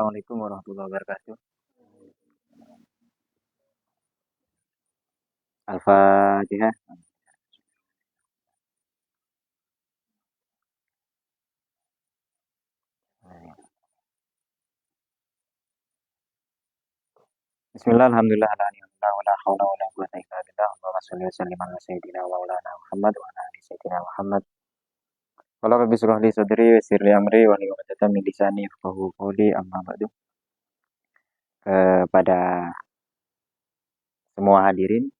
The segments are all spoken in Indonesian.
Assalamualaikum warahmatullahi wabarakatuh. Al-Fatihah. Bismillah, alhamdulillah, ala ni'matillah, wa la hawla wa la quwwata illa billah. Allahumma sholli wa sallim ala sayyidina wa maulana Muhammad wa ala ali sayyidina Muhammad. Qala rabbi shrah li sadri wa yassir li amri wa hlul 'uqdatam min lisani yafqahu qawli, amma ba'du. Kepada semua hadirin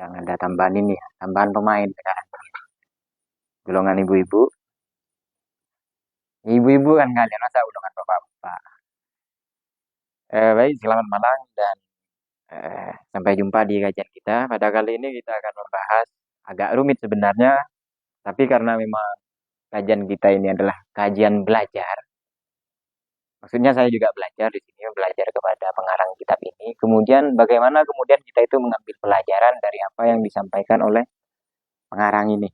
yang ada tambahan ini ya, tambahan pemain sekarang. Golongan ibu-ibu. Ibu-ibu kan kalian, masa golongan bapak-bapak. Baik, selamat malam dan sampai jumpa di kajian kita. Pada kali ini kita akan membahas agak rumit sebenarnya, tapi karena memang kajian kita ini adalah kajian belajar. Maksudnya saya juga belajar di sini, belajar kepada pengarang kitab ini. Kemudian bagaimana kemudian kita itu mengambil pelajaran dari apa yang disampaikan oleh pengarang ini.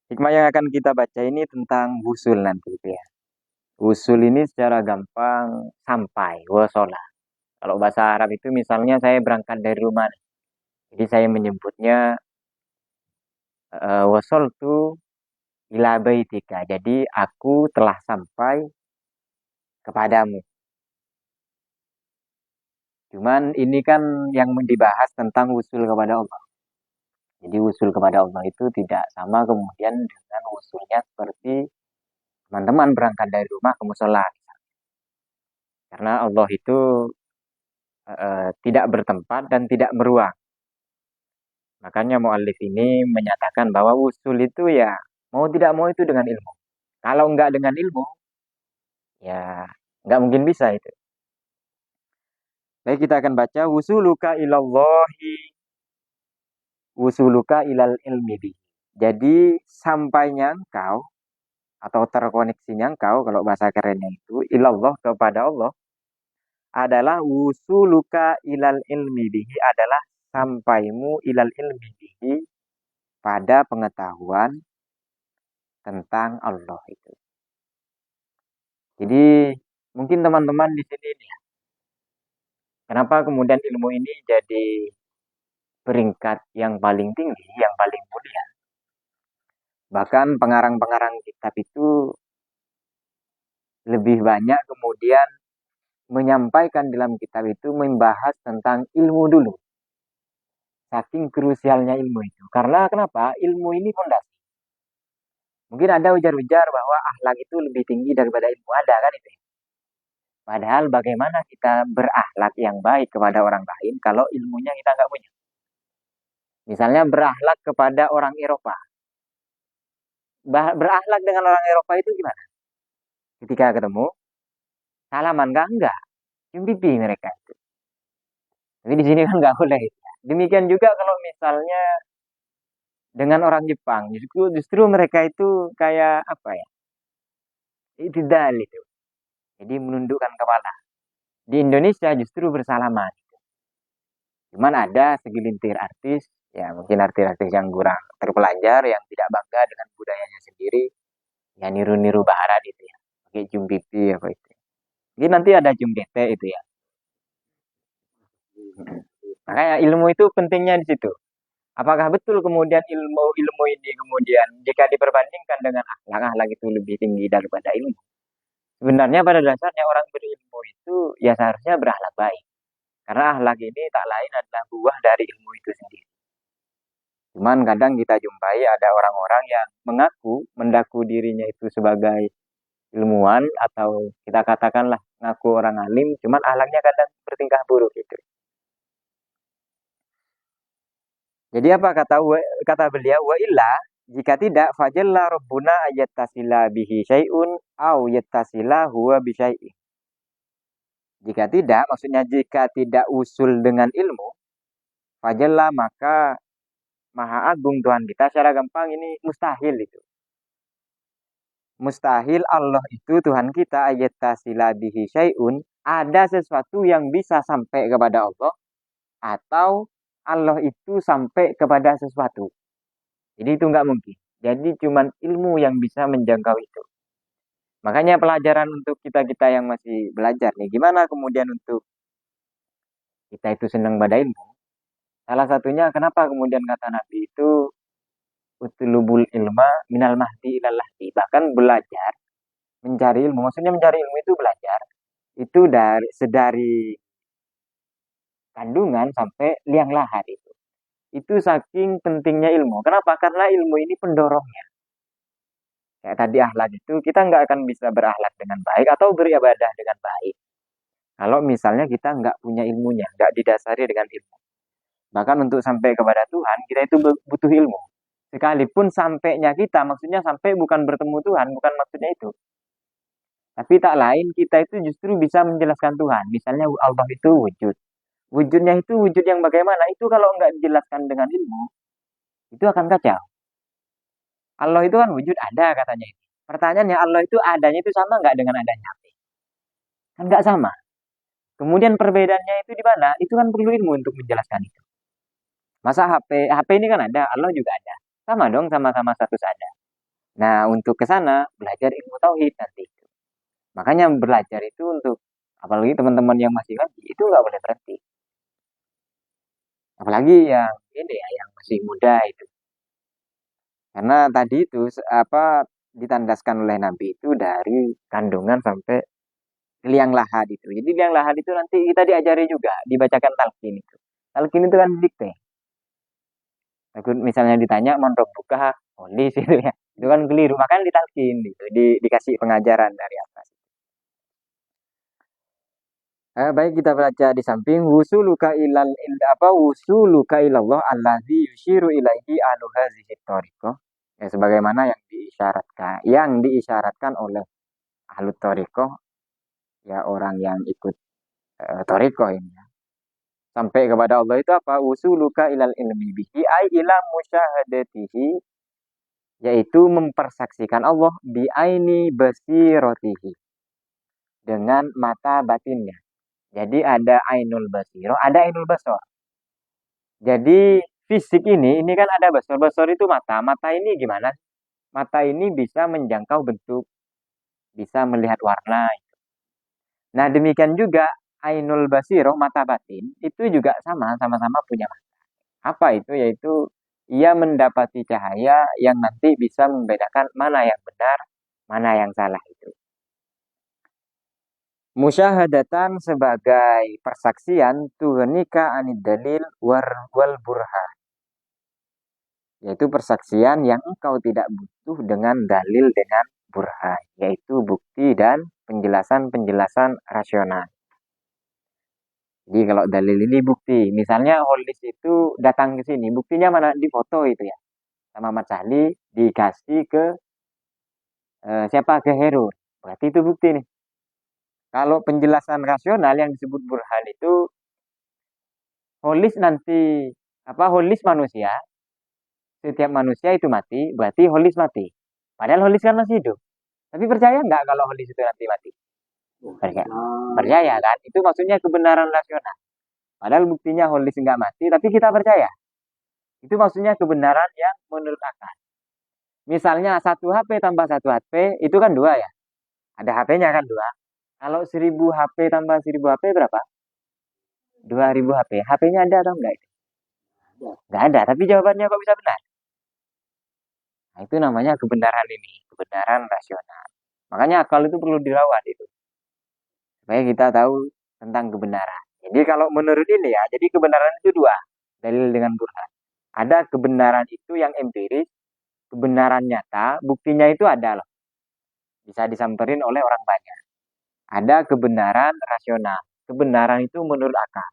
Hikmah yang akan kita baca ini tentang wusul nanti itu ya. Wusul ini secara gampang sampai, wasola. Kalau bahasa Arab itu misalnya saya berangkat dari rumah. Jadi saya menyebutnya wasol tu ila baitika. Jadi aku telah sampai kepadamu. Cuman ini kan yang dibahas tentang wusul kepada Allah. Jadi wusul kepada Allah itu tidak sama kemudian dengan wusulnya seperti teman-teman berangkat dari rumah ke musola. Karena Allah itu tidak bertempat dan tidak meruang. Makanya muallif ini menyatakan bahwa wusul itu ya mau tidak mau itu dengan ilmu. Kalau enggak dengan ilmu, ya enggak mungkin bisa itu. Baik, kita akan baca wusuluka ilallahi wusuluka ilal ilmi bi. Jadi sampainya engkau atau terkoneksinya engkau kalau bahasa kerennya itu ilallah kepada Allah adalah wusuluka ilal ilmi bihi adalah sampaimu ilal ilmi bihi pada pengetahuan tentang Allah itu. Jadi mungkin teman-teman di sini nih, kenapa kemudian ilmu ini jadi peringkat yang paling tinggi, yang paling mulia. Bahkan pengarang-pengarang kitab itu lebih banyak kemudian menyampaikan dalam kitab itu membahas tentang ilmu dulu. Saking krusialnya ilmu itu. Karena kenapa? Ilmu ini fondasi. Mungkin ada ujar-ujar bahwa akhlak itu lebih tinggi daripada ilmu. Ada kan itu. Padahal bagaimana kita berakhlak yang baik kepada orang lain kalau ilmunya kita nggak punya. Misalnya berakhlak kepada orang Eropa. Berakhlak dengan orang Eropa itu gimana? Ketika ketemu, salaman kah? Enggak. Cium pipi mereka itu. Tapi di sini kan nggak boleh. Demikian juga kalau misalnya dengan orang Jepang, justru mereka itu kayak apa ya? Itidal itu. Jadi menundukkan kepala. Di Indonesia justru bersalaman. Cuman ada segelintir artis, ya mungkin artis-artis yang kurang terpelajar, yang tidak bangga dengan budayanya sendiri, ya niru-niru barat itu ya. Pakai cium pipi apa itu. Jadi nanti ada cium tete itu ya. Makanya ilmu itu pentingnya di situ. Apakah betul kemudian ilmu ini kemudian jika diperbandingkan dengan akhlak, akhlak itu lebih tinggi daripada ilmu? Sebenarnya pada dasarnya orang berilmu itu ya seharusnya berakhlak baik. Karena akhlak ini tak lain adalah buah dari ilmu itu sendiri. Cuman kadang kita jumpai ada orang-orang yang mendaku dirinya itu sebagai ilmuwan atau kita katakanlah ngaku orang alim, cuman akhlaknya kadang bertingkah buruk gitu. Jadi apa kata beliau wa illa jika tidak fajalla rabbuna ayattasila bihi syai'un au yattasila huwa bi syai'in. Jika tidak, maksudnya jika tidak usul dengan ilmu, fajalla maka Maha Agung Tuhan kita secara gampang ini mustahil itu. Mustahil Allah itu Tuhan kita ayattasila bihi syai'un ada sesuatu yang bisa sampai kepada Allah atau Allah itu sampai kepada sesuatu. Jadi itu nggak mungkin. Jadi cuman ilmu yang bisa menjangkau itu. Makanya pelajaran untuk kita-kita yang masih belajar nih, gimana kemudian untuk kita itu senang pada ilmu? Salah satunya kenapa kemudian kata Nabi itu utlubul ilma minal mahdi ilal lahdi. Bahkan belajar, mencari ilmu, maksudnya mencari ilmu itu belajar, itu dari sedari kandungan sampai liang lahat itu. Itu saking pentingnya ilmu. Kenapa? Karena ilmu ini pendorongnya. Kayak tadi akhlak itu, kita nggak akan bisa berakhlak dengan baik atau beribadah dengan baik. Kalau misalnya kita nggak punya ilmunya, nggak didasari dengan ilmu. Bahkan untuk sampai kepada Tuhan, kita itu butuh ilmu. Sekalipun sampainya kita, maksudnya sampai bukan bertemu Tuhan, bukan maksudnya itu. Tapi tak lain, kita itu justru bisa menjelaskan Tuhan. Misalnya Allah itu wujud. Wujudnya itu wujud yang bagaimana? Itu kalau nggak dijelaskan dengan ilmu, itu akan kacau. Allah itu kan wujud ada katanya itu. Pertanyaannya Allah itu adanya itu sama nggak dengan adanya HP? Kan nggak sama. Kemudian perbedaannya itu di mana? Itu kan perlu ilmu untuk menjelaskan itu. Masa HP ini kan ada, Allah juga ada. Sama dong, sama-sama status ada. Nah, untuk ke sana belajar ilmu tauhid nanti. Makanya belajar itu untuk apalagi teman-teman yang masih ngaji itu nggak boleh berhenti. Apalagi yang ini ya, yang masih muda itu. Karena tadi itu apa ditandaskan oleh Nabi itu dari kandungan sampai liang lahat itu. Jadi liang lahat itu nanti kita diajari juga, dibacakan talqin itu. Talqin itu kan dikte. Takut misalnya ditanya mondok buka polis itu ya. Itu kan keliru, makanya ditalkin gitu, dikasih pengajaran dari atas. Baik kita baca di samping wusuluka ilal apa wusuluka ilallah allazi yushiru ilaihi anu hazihi thariqah. Ya sebagaimana yang diisyaratkan oleh ahlu thariqah ya orang yang ikut thariqah ini ya. Sampai kepada Allah itu apa? Wusuluka ilal ilmi bihi ai ila musyahadatihi, yaitu mempersaksikan Allah bi aini basiratihi, dengan mata batinnya. Jadi ada ainul basiro, ada ainul basor. Jadi fisik ini kan ada basor. Basor itu mata. Mata ini gimana? Mata ini bisa menjangkau bentuk, bisa melihat warna. Nah demikian juga ainul basiro, mata batin, itu juga sama-sama punya mata. Apa itu? Yaitu ia mendapati cahaya yang nanti bisa membedakan mana yang benar, mana yang salah itu. Musyahadatan sebagai persaksian tuhnika anid dalil wal burhan. Yaitu persaksian yang engkau tidak butuh dengan dalil dengan burhan. Yaitu bukti dan penjelasan-penjelasan rasional. Jadi kalau dalil ini bukti. Misalnya Holis itu datang ke sini. Buktinya mana? Di foto itu ya. Sama Mat Sahli dikasih ke siapa? Ke Heru. Berarti itu bukti nih. Kalau penjelasan rasional yang disebut burhan itu holis nanti apa holis manusia, setiap manusia itu mati, berarti holis mati. Padahal holis kan masih hidup. Tapi percaya nggak kalau holis itu nanti mati? Percaya. Percaya kan? Itu maksudnya kebenaran rasional. Padahal buktinya holis nggak mati, tapi kita percaya. Itu maksudnya kebenaran yang menurut akal. Misalnya satu HP tambah satu HP, itu kan dua ya. Ada HP-nya kan dua. Kalau 1000 HP tambah 1000 HP berapa? 2000 HP. HP-nya ada atau enggak? Nggak ada, tapi jawabannya kok bisa benar? Nah, itu namanya kebenaran ini, kebenaran rasional. Makanya akal itu perlu dirawat itu, supaya kita tahu tentang kebenaran. Jadi kalau menurut ini ya, jadi kebenaran itu dua, dalil dengan burhan. Ada kebenaran itu yang empiris, kebenaran nyata, buktinya itu ada loh, bisa disamperin oleh orang banyak. Ada kebenaran rasional, kebenaran itu menurut akal.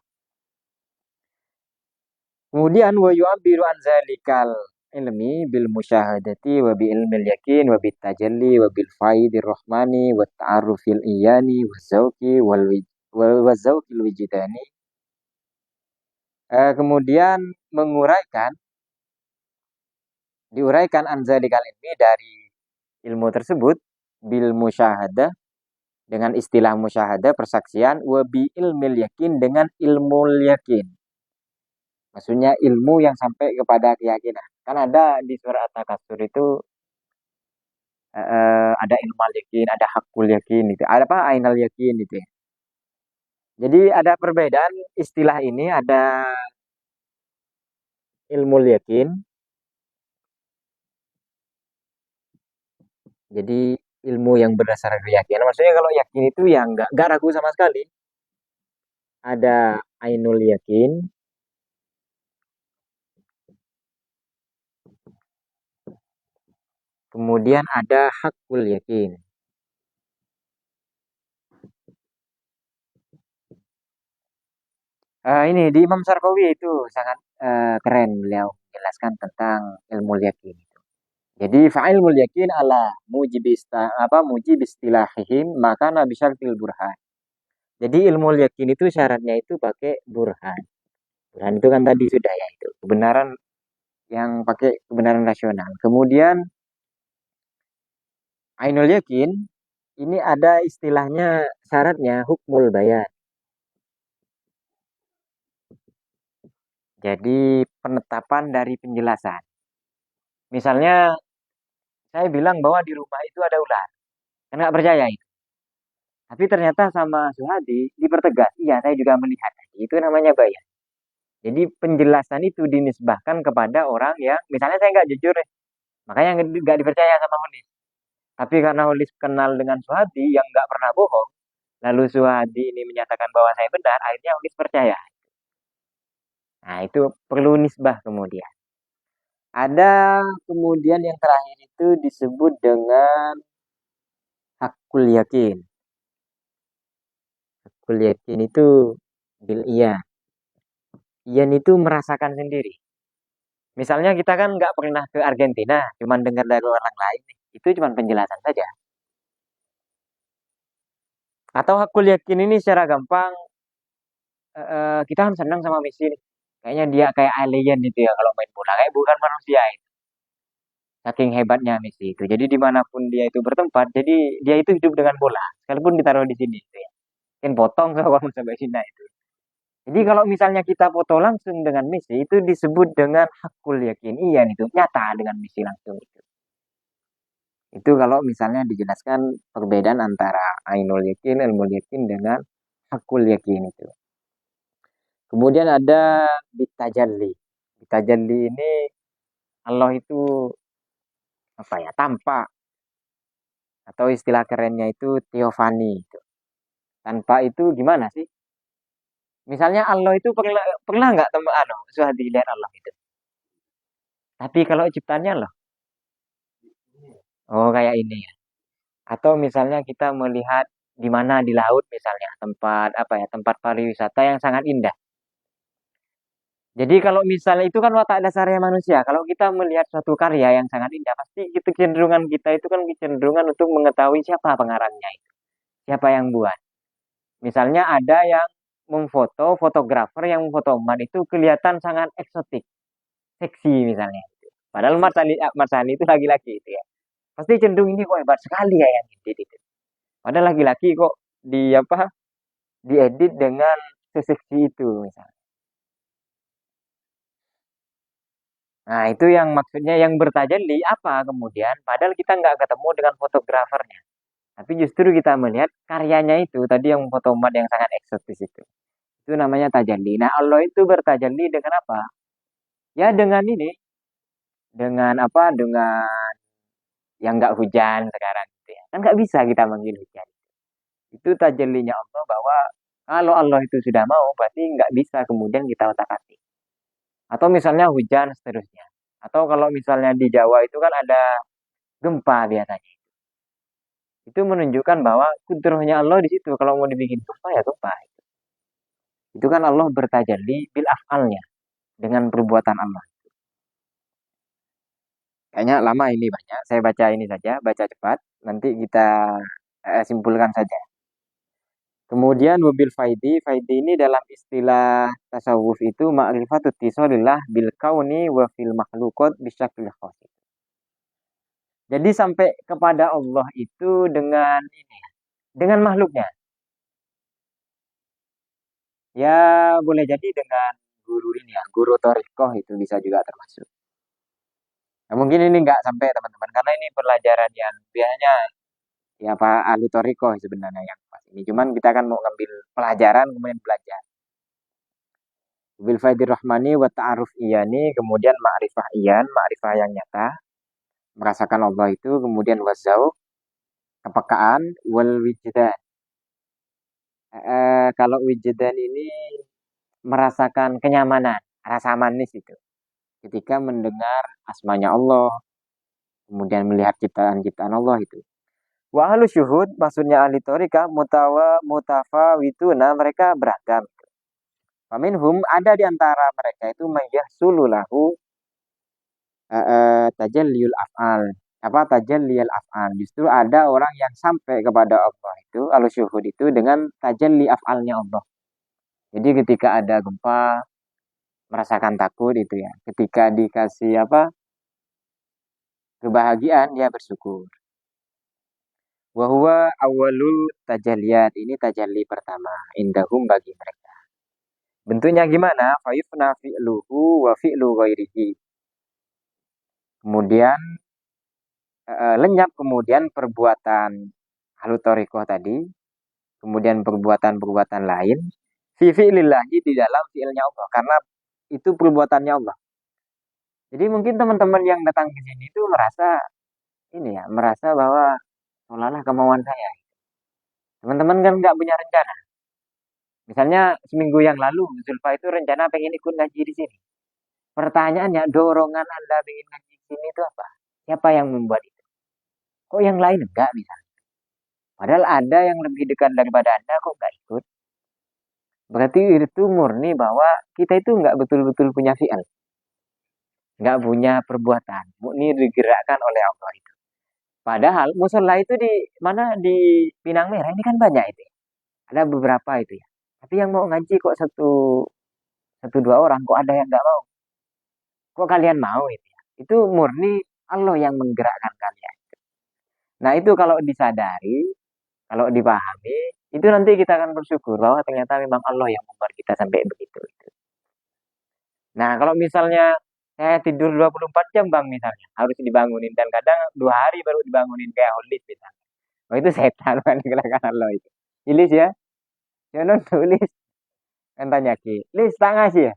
Kemudian wa yu'abbiru an zalikal ilmi bil musyahadati wa bi ilmil yakin wa bit tajalli wa bil faidir rahmani wa ta'arufil iyani wa zauqi wa zauqil wijdani. Kemudian diuraikan an zalikal ilmi, dari ilmu tersebut, bil musyahadah, dengan istilah musyahadah persaksian, wa bi ilmil yakin, dengan ilmu yakin. Maksudnya ilmu yang sampai kepada keyakinan. Kan ada di surah At-Takatsur itu ada ilmal yakin, ada hakul yakin gitu. Ada apa? Ainal yakin gitu ya. Jadi ada perbedaan istilah ini, ada ilmu yakin. Jadi ilmu yang berdasarkan keyakinan. Maksudnya kalau yakin itu ya nggak ragu sama sekali. Ada ainul yakin, kemudian ada hakul yakin. Ini di Imam Sarkawi itu sangat keren beliau menjelaskan tentang ilmu yakin. Jadi fa'ilmul yakin ala mujib istilahihim maka nabi syartil burhan. Jadi ilmu yakin itu syaratnya itu pakai burhan. Burhan itu kan tadi sudah ya itu kebenaran yang pakai kebenaran rasional. Kemudian ainul yakin ini ada istilahnya syaratnya hukmul bayan. Jadi penetapan dari penjelasan. Misalnya saya bilang bahwa di rumah itu ada ular. Kan nggak percaya itu. Tapi ternyata sama Suhadi dipertegas. Iya, saya juga melihat. Itu namanya bayan. Jadi penjelasan itu dinisbahkan kepada orang yang, misalnya saya nggak jujur, makanya nggak dipercaya sama Hulis. Tapi karena Hulis kenal dengan Suhadi yang nggak pernah bohong, lalu Suhadi ini menyatakan bahwa saya benar, akhirnya Hulis percaya. Nah, itu perlu nisbah kemudian. Ada kemudian yang terakhir itu disebut dengan hakul yakin. Hakul yakin itu bil iya. Ian itu merasakan sendiri. Misalnya kita kan nggak pernah ke Argentina, cuman dengar dari orang lain, itu cuman penjelasan saja. Atau hakul yakin ini secara gampang, kita kan senang sama Messi nih. Kayaknya dia kayak alien gitu ya kalau main bola, kayak bukan manusia itu. Saking hebatnya Messi itu. Jadi dimanapun dia itu bertempat, jadi dia itu hidup dengan bola. Sekalipun ditaruh di sini gitu ya. Mungkin potong kalau kamu sampai Cina itu. Jadi kalau misalnya kita foto langsung dengan Messi, itu disebut dengan hakul yakin. Iya itu nyata dengan Messi langsung itu. Itu kalau misalnya dijelaskan perbedaan antara ainul yakin, ilmul yakin dengan hakul yakin itu. Kemudian ada bitajalli. Bitajalli ini Allah itu apa ya? Tampak atau istilah kerennya itu teofani itu. Tanpa itu gimana sih? Misalnya Allah itu pernah pernah nggak teman sudah dilihat Allah itu. Tapi kalau ciptanya Allah, oh kayak ini ya. Atau misalnya kita melihat di mana di laut misalnya tempat apa ya tempat pariwisata yang sangat indah. Jadi kalau misalnya itu kan watak dasarnya manusia. Kalau kita melihat suatu karya yang sangat indah, pasti itu kecenderungan kita itu kan kecenderungan untuk mengetahui siapa pengarangnya itu, siapa yang buat. Misalnya ada yang memfoto, fotografer yang memfotoman itu kelihatan sangat eksotik, seksi misalnya. Padahal Marsani itu laki-laki itu ya. Pasti cenderung ini kok hebat sekali ya yang edit itu. Padahal laki-laki kok di apa diedit dengan seseksi itu misalnya. Nah, itu yang maksudnya yang bertajalli apa kemudian, padahal kita nggak ketemu dengan fotografernya. Tapi justru kita melihat karyanya itu, tadi yang fotomat yang sangat eksotis itu. Itu namanya tajalli. Nah, Allah itu bertajalli dengan apa? Ya dengan ini, dengan apa? Dengan yang nggak hujan sekarang gitu ya. Kan nggak bisa kita manggil hujan. Itu tajallinya Allah bahwa kalau Allah itu sudah mau, berarti nggak bisa kemudian kita otak-atik. Atau misalnya hujan seterusnya. Atau kalau misalnya di Jawa itu kan ada gempa biasanya. Itu menunjukkan bahwa kudrohnya Allah di situ. Kalau mau dibikin gempa ya gempa. Itu kan Allah bertajalli bil af'alnya dengan perbuatan Allah. Kayaknya lama ini banyak. Saya baca ini saja, baca cepat. Nanti kita simpulkan saja. Kemudian wabil faidi, faidi ini dalam istilah tasawuf itu ma'rifatut tisolillah bil kauni wa fil makhlukot bisyakil khas. Jadi sampai kepada Allah itu dengan ini ya, dengan makhluknya. Ya boleh jadi dengan guru ini ya, guru torikoh itu bisa juga termasuk. Nah, mungkin ini nggak sampai teman-teman karena ini pelajaran yang biasanya ya Pak ahli Toriko sebenarnya yang pas ini. Cuman kita kan mau ngambil pelajaran kemudian belajar. Bil faidir rahmani wa ta'aruf iyani, kemudian ma'rifah iyan, ma'rifah yang nyata, merasakan Allah itu, kemudian wazau, kepekaan, wal wijdan. Kalau wijdan ini merasakan kenyamanan, rasa manis itu. Ketika mendengar asmanya Allah, kemudian melihat ciptaan-ciptaan Allah itu. Wa ahlu syuhud, maksudnya ahli torika, mutafawituna, mereka beragam. Faminhum, ada di antara mereka itu mayyahsululahu tajalliyul af'al. Apa tajalliyul af'al? Justru ada orang yang sampai kepada Allah itu, ahlu syuhud itu dengan tajalli af'alnya Allah. Jadi ketika ada gempa, merasakan takut itu ya. Ketika dikasih apa? Kebahagiaan, dia bersyukur. Wahwa awalul tajalliyat, ini tajalli pertama indahum bagi mereka. Bentuknya gimana? Fayufna fi'luhu wa fi'lu ghairihi. Kemudian lenyap kemudian perbuatan halutorikoh tadi, kemudian perbuatan-perbuatan lain fi fi'lillahi, di dalam fi'ilnya Allah, karena itu perbuatannya Allah. Jadi mungkin teman-teman yang datang ke sini itu merasa ini ya, merasa bahwa seolah-olah kemauan saya. Teman-teman kan nggak punya rencana. Misalnya seminggu yang lalu, Zulfa itu rencana pengen ikut ngaji di sini. Pertanyaannya, dorongan Anda pengen ngaji di sini itu apa? Siapa yang membuat itu? Kok yang lain enggak misalnya? Padahal ada yang lebih dekat daripada Anda, kok nggak ikut? Berarti itu murni bahwa kita itu nggak betul-betul punya fi'al. Nggak punya perbuatan. Murni digerakkan oleh Allah itu. Padahal musola itu di mana, di Pinang Merah ini kan banyak itu ya. Ada beberapa itu ya. Tapi yang mau ngaji kok satu satu dua orang, kok ada yang nggak mau? Kok kalian mau itu ya? Itu murni Allah yang menggerakkan kalian. Nah itu kalau disadari, kalau dipahami, itu nanti kita akan bersyukur bahwa ternyata memang Allah yang membuat kita sampai begitu. Nah kalau misalnya saya tidur 24 jam bang misalnya, harus dibangunin dan kadang 2 hari baru dibangunin kayak holis misalnya. Oh itu setan kan gerakan Allah itu. Ilis ya, jangan tulis. Kan tanya ki, Lis tak ngasih ya?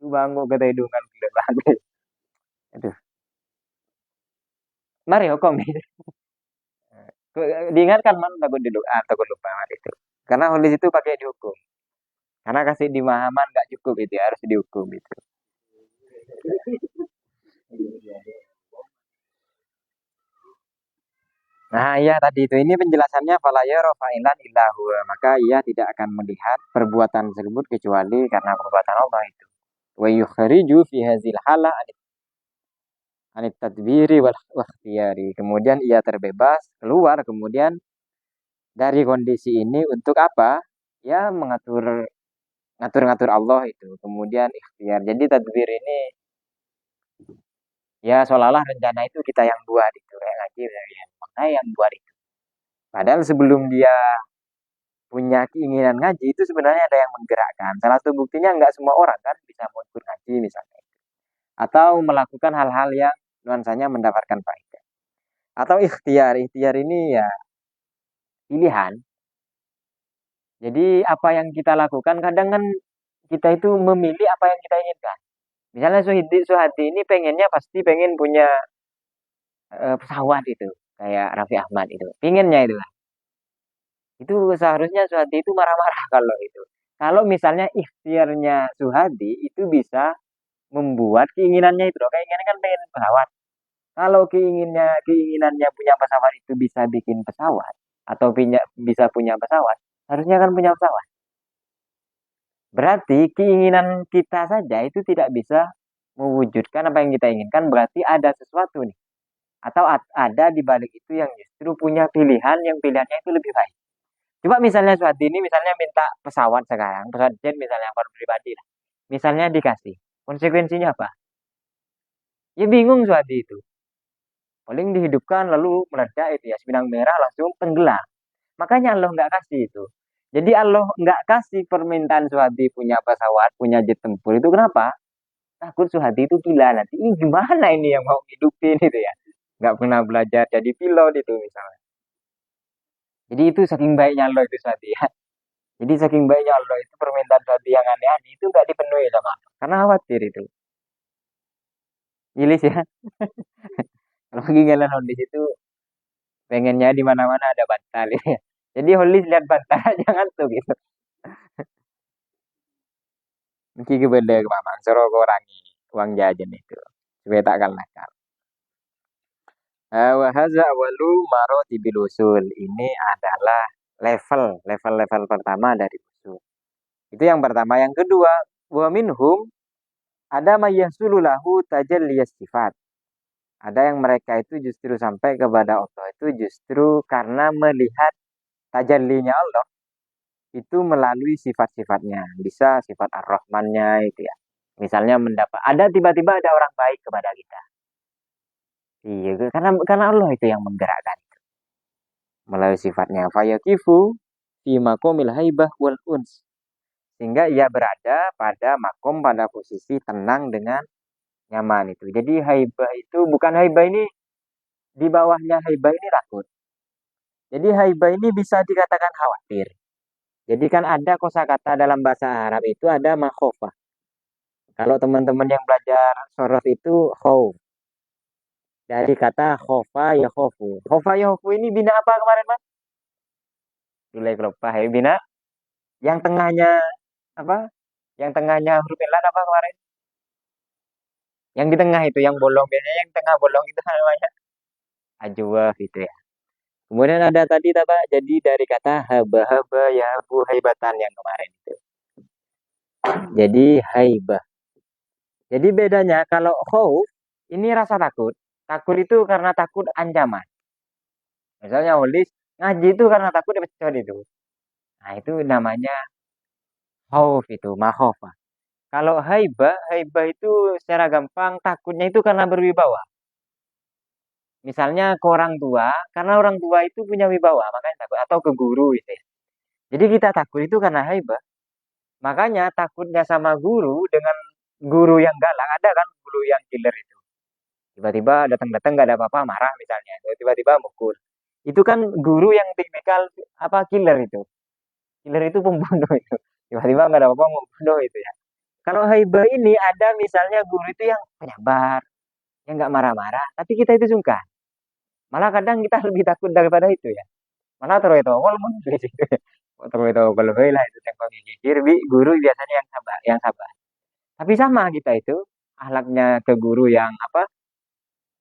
Lu bangun ke hidungan gila banget. Aduh, mari hukum nih. Diingatkan man takut takut lupa itu. Karena holis itu pakai dihukum. Karena kasih dimahaman nggak cukup itu ya, harus dihukum itu. Nah, iya tadi itu ini penjelasannya fala yara fa'ilan illa huwa. Maka ia tidak akan melihat perbuatan tersebut kecuali karena perbuatan Allah itu. Wa yukhriju fi hadzal hala anit tadbiri wal ikhtiyari. Kemudian ia terbebas keluar kemudian dari kondisi ini untuk apa? Ya mengatur ngatur-ngatur Allah itu. Kemudian ikhtiar. Jadi tadbir ini ya seolah-olah rencana itu kita yang buat itu kayak ngaji ya. Makanya yang buat itu. Padahal sebelum dia punya keinginan ngaji itu sebenarnya ada yang menggerakkan. Salah satu buktinya nggak semua orang kan bisa mau ikut ngaji misalnya. Atau melakukan hal-hal yang nuansanya mendapatkan faedah. Atau ikhtiar. Ikhtiar ini ya pilihan. Jadi apa yang kita lakukan kadang kan kita itu memilih apa yang kita inginkan. Misalnya Suhadi ini pengennya pasti pengen punya pesawat itu. Kayak Raffi Ahmad itu. Pinginnya itu. Itu seharusnya Suhadi itu marah-marah kalau itu. Kalau misalnya ikhtiarnya Suhadi itu bisa membuat keinginannya itu loh. Keinginannya kan pengen pesawat. Kalau keinginannya punya pesawat itu bisa bikin pesawat atau bisa punya pesawat, harusnya kan punya pesawat. Berarti keinginan kita saja itu tidak bisa mewujudkan apa yang kita inginkan. Berarti ada sesuatu nih. Atau ada di balik itu yang justru punya pilihan yang pilihannya itu lebih baik. Coba misalnya suatu ini misalnya minta pesawat sekarang, pesawat jet misalnya baru pribadi lah. Misalnya dikasih. Konsekuensinya apa? Ya bingung suatu itu. Paling dihidupkan lalu meledak itu ya, sebidang merah langsung tenggelam. Makanya Allah nggak kasih itu. Jadi Allah nggak kasih permintaan Suhadi punya pesawat, punya jet tempur itu kenapa? takut Suhadi itu gila nanti. Ini gimana ini yang mau hidupin itu ya? Nggak pernah belajar jadi pilot itu misalnya. Jadi itu saking baiknya Allah itu Suhadi ya. Jadi saking baiknya Allah itu permintaan Suhadi yang aneh-aneh itu nggak dipenuhi sama Allah. Karena khawatir itu. Ilis ya. Kalau lagi jalan di situ pengennya di mana-mana ada bantal ya. Jadi Holis lihat bantal jangan tuh gitu. Mungkin kebenar ke Mamang suruh kurangi uang jajan itu supaya tak kalah. Wahaza awalu marotibil usul. Ini adalah level pertama dari usul. Itu yang pertama. Yang kedua, wa minhum ada mayyasulu lahu tajalliyas sifat. Ada yang mereka itu justru sampai kepada Allah itu justru karena melihat tajallinya Allah itu melalui sifat-sifatnya. Bisa sifat ar-Rahmannya itu ya. Misalnya ada tiba-tiba ada orang baik kepada kita. Iya, karena Allah itu yang menggerakkan melalui sifatnya. Fayakifu fi maqamil haibah wal uns. Sehingga ia berada pada posisi tenang dengan nyaman itu. Jadi haibah itu bukan haibah ini di bawahnya haibah ini takut. Jadi haibah ini bisa dikatakan khawatir. Jadi kan ada kosakata dalam bahasa Arab itu ada makhofah. Kalau teman-teman yang belajar sorof itu khauf. Dari kata khofa ya khofu. Khofa ya khofu ini bina apa kemarin Mas? Mulai kelopah ya bina. Yang tengahnya apa? Yang tengahnya huruf ilan apa kemarin? Yang di tengah itu yang bolong biasanya yang tengah bolong itu namanya ajwa gitu ya. Kemudian ada tadi apa? Jadi dari kata haba-haba ya bu haibatan yang kemarin itu. Jadi haibah. Jadi bedanya kalau khauf ini rasa takut. Takut itu karena takut ancaman. Misalnya Holis ngaji itu karena takut dipecat itu. Nah, itu namanya khauf itu, makhofah. Kalau haibah itu secara gampang takutnya itu karena berwibawa. Misalnya ke orang tua, karena orang tua itu punya wibawa, makanya takut. Atau ke guru itu ya. Jadi kita takut itu karena haibah. Makanya takutnya sama guru dengan guru yang galak. Ada kan guru yang killer itu. Tiba-tiba datang-datang nggak ada apa-apa, marah misalnya. Tiba-tiba mukul. Itu kan guru yang tipikal apa killer itu. Killer itu pembunuh itu. Tiba-tiba nggak ada apa-apa mau bunuh itu ya. Kalau haibah ini ada misalnya guru itu yang penyabar, yang nggak marah-marah, tapi kita itu sungkan. Malah kadang kita lebih takut daripada itu ya. Mana terus itu awal mun di situ. Terus itu kalau lah itu tempat gigir, guru biasanya yang sabar, yang sabar. Tapi sama kita itu akhlaknya ke guru yang apa?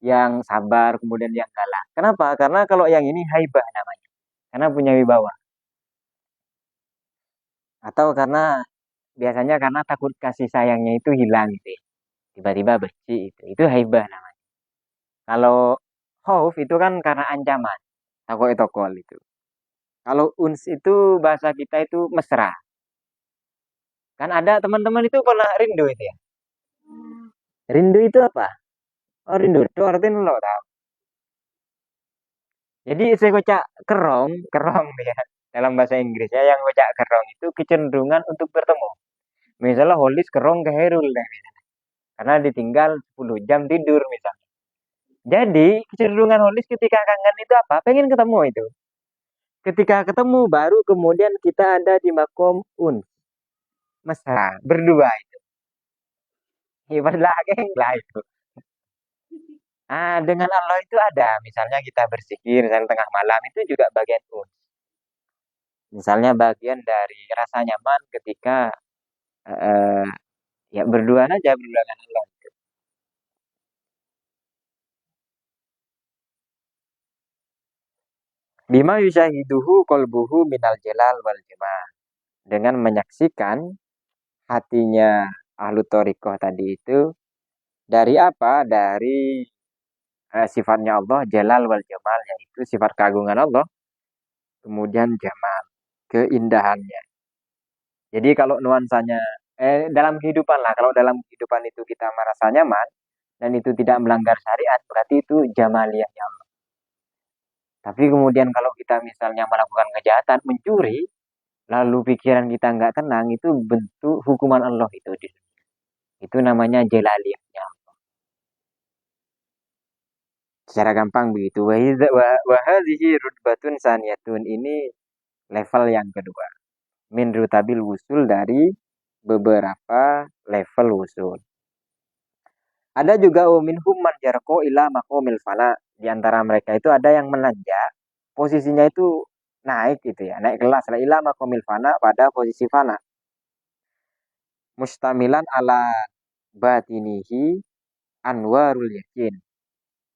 Yang sabar kemudian yang galak. Kenapa? Karena kalau yang ini haibah namanya. Karena punya wibawa. Atau karena biasanya karena takut kasih sayangnya itu hilang gitu ya. Tiba-tiba benci itu. Itu haibah namanya. Kalau khauf itu kan karena ancaman. Takut tokol itu. Kalau uns itu bahasa kita itu mesra. Kan ada teman-teman itu pernah rindu itu ya. Rindu itu apa? Oh rindu itu artinya lo tahu. Jadi saya kocak kerong, kerong ya. Dalam bahasa Inggrisnya yang kocak kerong itu kecenderungan untuk bertemu. Misalnya Holis kerong ke Herul deh. Karena ditinggal 10 jam tidur misalnya. Jadi kecenderungan Holis ketika kangen itu apa? Pengen ketemu itu. Ketika ketemu baru kemudian kita ada di makom uns. Mesra, berdua itu. Ibadah geng lah itu. Dengan Allah itu ada, misalnya kita berzikir misalnya tengah malam itu juga bagian uns. Misalnya bagian dari rasa nyaman ketika eh, ya berdua aja berdua dengan Allah. Bima yusyahiduhu kolbuhu minal jelal wal jamal. Dengan menyaksikan hatinya ahlu torikoh tadi itu dari apa? Dari sifatnya Allah jalal wal jamal yaitu sifat keagungan Allah kemudian jamal keindahannya. Jadi kalau nuansanya dalam kehidupan lah, kalau dalam kehidupan itu kita merasa nyaman dan itu tidak melanggar syariat, berarti itu jamaliyahnya Allah. Tapi kemudian kalau kita misalnya melakukan kejahatan, mencuri, lalu pikiran kita nggak tenang, itu bentuk hukuman Allah itu. Itu namanya jelaliyahnya. Secara gampang begitu. Wahadhihi rutbatun saniyatun. Ini level yang kedua. Min rutabil wusul dari beberapa level wusul. Ada juga minhum man yarqo ila maqamil fana. Di antara mereka itu ada yang menanjak. Posisinya itu naik gitu ya. Naik kelas. Ila maqamil fana pada posisi fana. Mustamilan ala batinihi anwarul yakin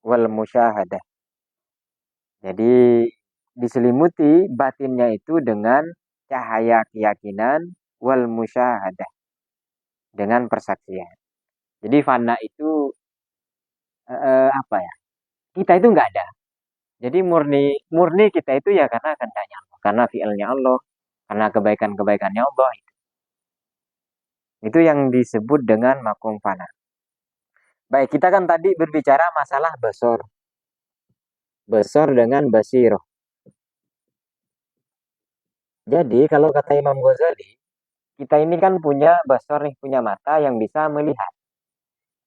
wal musyahadah. Jadi diselimuti batinnya itu dengan cahaya keyakinan wal musyahadah, dengan persaksian. Jadi fana itu apa ya? Kita itu nggak ada. Jadi murni murni kita itu ya karena kehendaknya Allah, karena fi'ilnya Allah, karena kebaikan-kebaikannya Allah. Itu yang disebut dengan makom fana. Baik, kita kan tadi berbicara masalah basor. Basor dengan basiroh. Jadi kalau kata Imam Ghazali, kita ini kan punya basor nih, punya mata yang bisa melihat.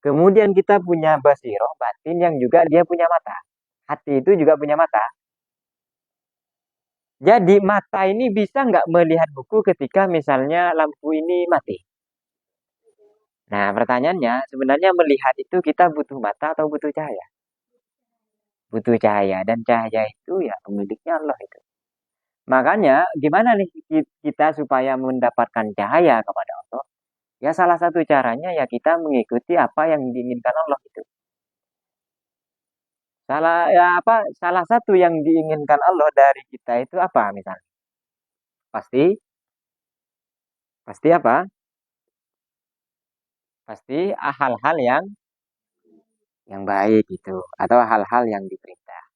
Kemudian kita punya basiroh, batin yang juga dia punya mata. Hati itu juga punya mata. Jadi mata ini bisa nggak melihat buku ketika misalnya lampu ini mati? Nah, pertanyaannya sebenarnya melihat itu kita butuh mata atau butuh cahaya? Butuh cahaya, dan cahaya itu ya pemiliknya Allah itu. Makanya gimana nih kita supaya mendapatkan cahaya kepada Allah? Ya salah satu caranya ya kita mengikuti apa yang diinginkan Allah itu. Salah satu yang diinginkan Allah dari kita itu apa misalnya? Pasti pasti apa? Pasti hal-hal yang baik itu atau hal-hal yang diperintah.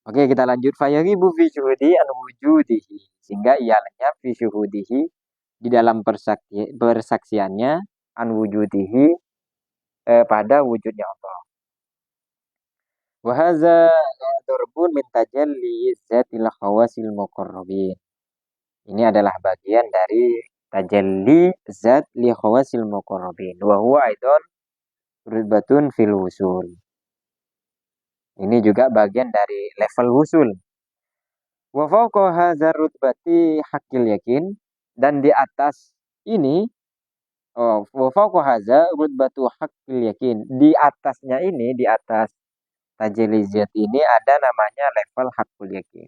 Oke, kita lanjut. Fayagibu fi syuhudi an wujudihi, sehingga ia lenyap fi syuhudihi, di dalam persaksiannya, an wujudihi, pada wujudnya Allah. Wa hadza darbun min tajalli zatil khawasil muqarrabin. Ini adalah bagian dari tajalli zat li khawasil muqarrabin. Wa huwa aidan rutbatun fil wusul. Ini juga bagian dari level wusul. Wa fawqa hadzal rutbati haqqil yakin, dan di atas ini, wa fawqa hadza rutbatu haqqil yakin. Di atasnya ini, di atas tajalli zat ini ada namanya level haqqul yakin.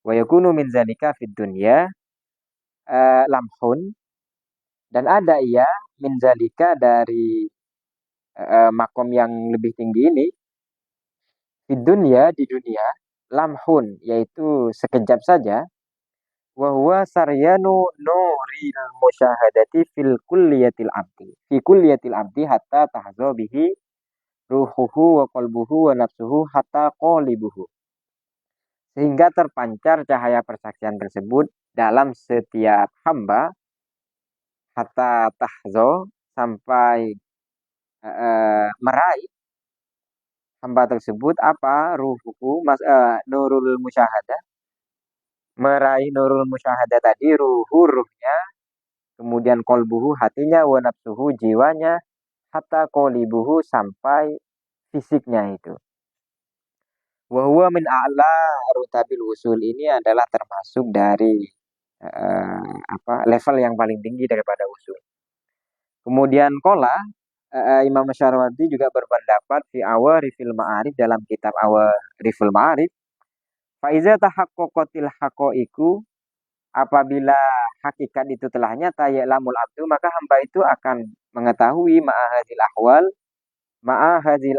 Wa yakunu min zalika fid dunya lamhun, dan ada ia min zalika dari makom yang lebih tinggi ini di dunia lamhun, yaitu sekejap saja, wa huwa saryanu nuril musyahadati fi kulliyatil abdi hatta tahza bihi ruhuhu wa qalbuhu wa nafsuhu hatta qalibuhu, sehingga terpancar cahaya persaksian tersebut dalam setiap hamba, hatta tahzo, sampai meraih hamba tersebut apa ruhuhu nurul musyahadah, meraih nurul musyahadah tadi, ruhnya, kemudian kolbuhu hatinya, wa nafsuhu jiwanya, hatta qalibuhu sampai fisiknya itu. Wa huwa min a'la rutabil wusul, ini adalah termasuk dari level yang paling tinggi daripada usul. Kemudian Imam Syarwardi juga berpendapat fi Awarifil Ma'arif, dalam kitab Awarifil Ma'arif, faiza tahaqqaqatil haqaiqu, apabila hakikat itu telah nyata, ya'lamul abdu, maka hamba itu akan mengetahui ma'ahazil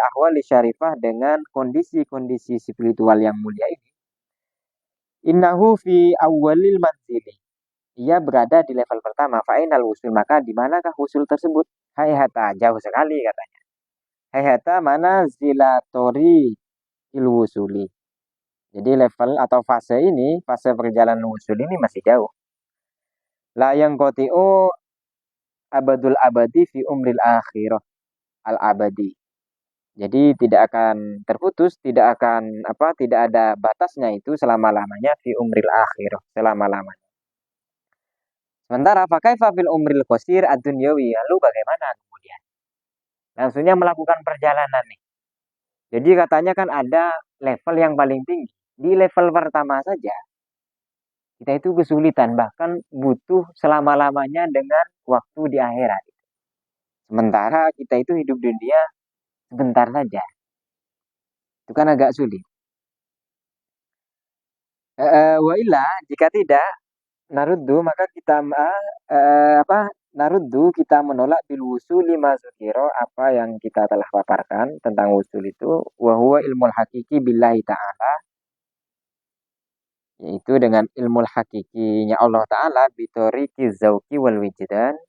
ahwal syarifah, dengan kondisi-kondisi spiritual yang mulia ini. Innahu fi awwalil manzili, ia berada di level pertama. Fa'inal wusul, maka di manakah wusul tersebut? Hayhata, jauh sekali katanya. Hayhata mana zilatori ilwusuli. Jadi level atau fase ini, fase perjalanan wusul ini masih jauh. La yang koti'u abadul abadi fi umril akhirah al abadi. Jadi tidak akan terputus, tidak ada batasnya itu selama-lamanya fi umril akhirah, selama-lamanya. Sementara fakaifa fil umril qasir ad-dunyawi, lalu bagaimana kemudian? Langsungnya melakukan perjalanan nih. Jadi katanya kan ada level yang paling tinggi. Di level pertama saja kita itu kesulitan, bahkan butuh selama-lamanya dengan waktu di akhirat. Sementara kita itu hidup di dunia sebentar saja. Itu kan agak sulit. Wa illa, jika tidak naruddu, maka kita apa naruddu, kita menolak bil wusul lima zukiro, apa yang kita telah paparkan tentang wusul itu, wa huwa ilmul hakiki billahi ta'ala, yaitu dengan ilmu hakikinya Allah Ta'ala bitoriki zauki wal wijdan,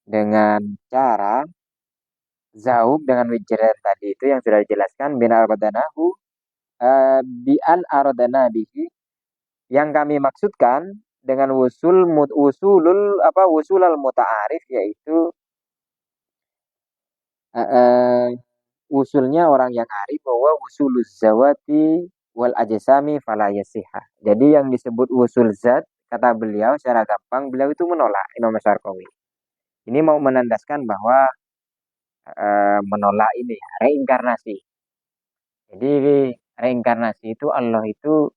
dengan cara zauk dengan wijdan tadi itu yang sudah dijelaskan, bin aradanahu, bi an aradana bihi, yang kami maksudkan dengan wusulul muta'arif, yaitu usulnya orang yang arif, bahwa usuluz zawati wal ajsami fala yasihah. Jadi yang disebut usul zat, kata beliau secara gampang, beliau itu menolak, Imam Syarqawi. Ini mau menandaskan bahwa menolak ini reinkarnasi. Jadi reinkarnasi itu Allah itu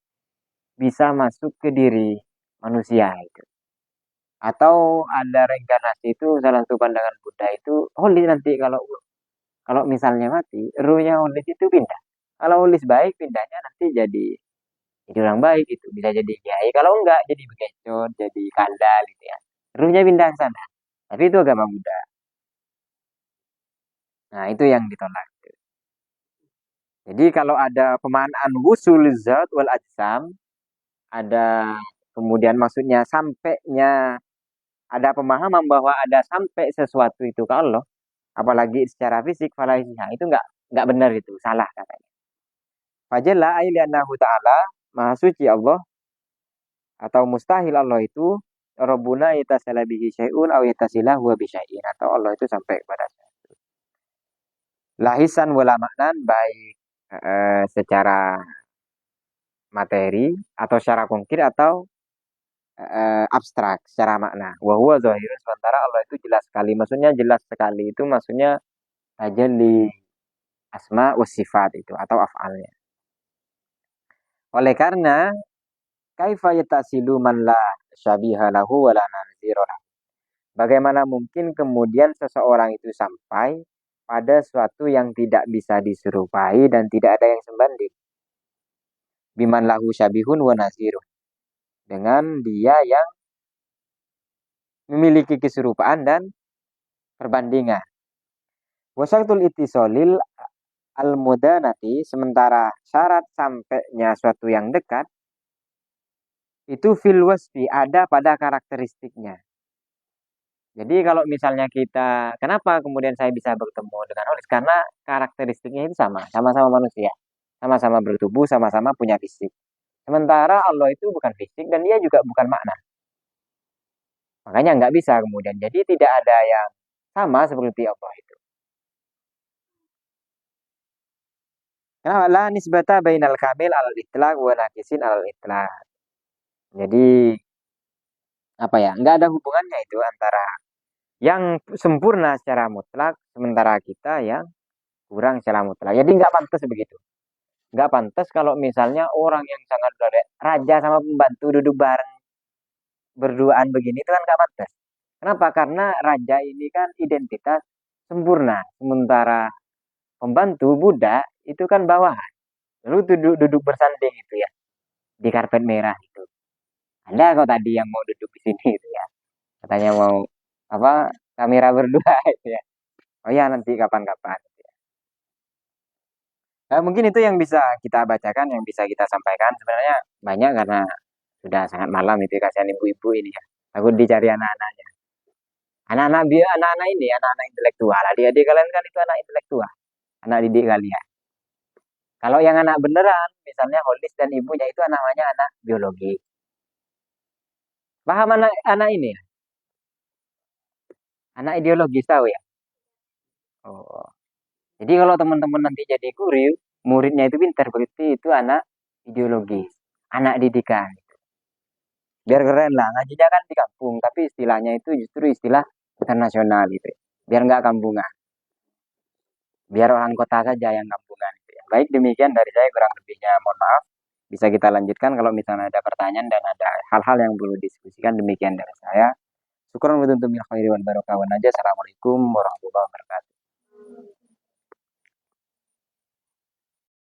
bisa masuk ke diri manusia itu. Atau ada reinkarnasi itu, salah satu pandangan Buddha itu, holy nanti kalau kalau misalnya mati, ruhnya Ulis itu pindah. Kalau Ulis baik, pindahnya nanti jadi orang baik itu, bisa jadi kiai. Kalau enggak, jadi bekecot, jadi kandal gitu ya. Ruhnya pindah ke sana. Tapi itu agama Buddha. Nah, itu yang ditolak. Jadi kalau ada pemanaan wusul zat wal ajsam, ada kemudian maksudnya sampainya, ada pemahaman bahwa ada sampai sesuatu itu ke Allah, apalagi secara fisik, falaisnya itu enggak benar, itu salah katanya. Fajalla ailianahu ta'ala, maha suci Allah, atau mustahil Allah itu, Rabbuna yatasala bihi syai'un aw yatasila huwa bisyai'in, atau Allah itu sampai kepada sesuatu. Lahisan wala maknan, baik secara materi atau secara konkret, atau abstrak secara makna. Wa huwa zahirun, sementara Allah itu jelas sekali. Maksudnya jelas sekali itu maksudnya tajalli asma wa sifat itu, atau af'alnya. Oleh karena kaifa yatasilu man la syabiha lahu wa la nazira lahu. Bagaimana mungkin kemudian seseorang itu sampai pada suatu yang tidak bisa diserupai dan tidak ada yang sembanding. Biman lahu syabihun wa nazirun. Dengan dia yang memiliki keserupaan dan perbandingan. Wasyaratul ittisolil al-mudanati, sementara syarat sampainya suatu yang dekat, itu fil wasfi, ada pada karakteristiknya. Jadi kalau misalnya kita, kenapa kemudian saya bisa bertemu dengan Olis? Karena karakteristiknya itu sama, sama-sama manusia. Sama-sama bertubuh, sama-sama punya fisik. Sementara Allah itu bukan fisik dan dia juga bukan makna. Makanya nggak bisa kemudian. Jadi tidak ada yang sama seperti Allah itu. Kenapa? La nisbata bainal kamil alal itlaq wa naqisin alal itlaq. Jadi apa ya? Nggak ada hubungannya itu antara yang sempurna secara mutlak, sementara kita yang kurang secara mutlak. Jadi nggak pantas begitu. Nggak pantas kalau misalnya orang yang sangat raja sama pembantu duduk bareng berduaan begini, itu kan nggak pantas. Kenapa? Karena raja ini kan identitas sempurna, sementara pembantu budak itu kan bawahan. Lalu duduk bersanding itu ya di karpet merah itu. Ada kok tadi yang mau duduk di sini itu ya. Katanya mau apa, kamera berdua itu ya. Oh ya, nanti kapan-kapan. Mungkin itu yang bisa kita bacakan, yang bisa kita sampaikan. Sebenarnya banyak karena sudah sangat malam itu, kasihan ibu-ibu ini ya. Aku dicari anak-anaknya. Anak-anak ini, anak-anak intelektual. Adik-adik kalian kan itu anak intelektual. Anak didik kalian. Kalau yang anak beneran, misalnya holis dan ibunya itu namanya anak biologi. Paham anak ini ya? Anak ideologis tahu ya? Oh. Jadi kalau teman-teman nanti jadi guru, muridnya itu pintar, berarti itu anak ideologis, anak didikan. Biar keren lah, ngajinya kan di kampung, tapi istilahnya itu justru istilah internasional gitu. Biar nggak kampungan, biar orang kota saja yang kampungan gitu ya. Baik, demikian dari saya, kurang lebihnya mohon maaf. Bisa kita lanjutkan kalau misalnya ada pertanyaan dan ada hal-hal yang perlu diskusikan. Demikian dari saya. Syukur wa khairi wal barokah wa najah. Assalamualaikum warahmatullahi wabarakatuh.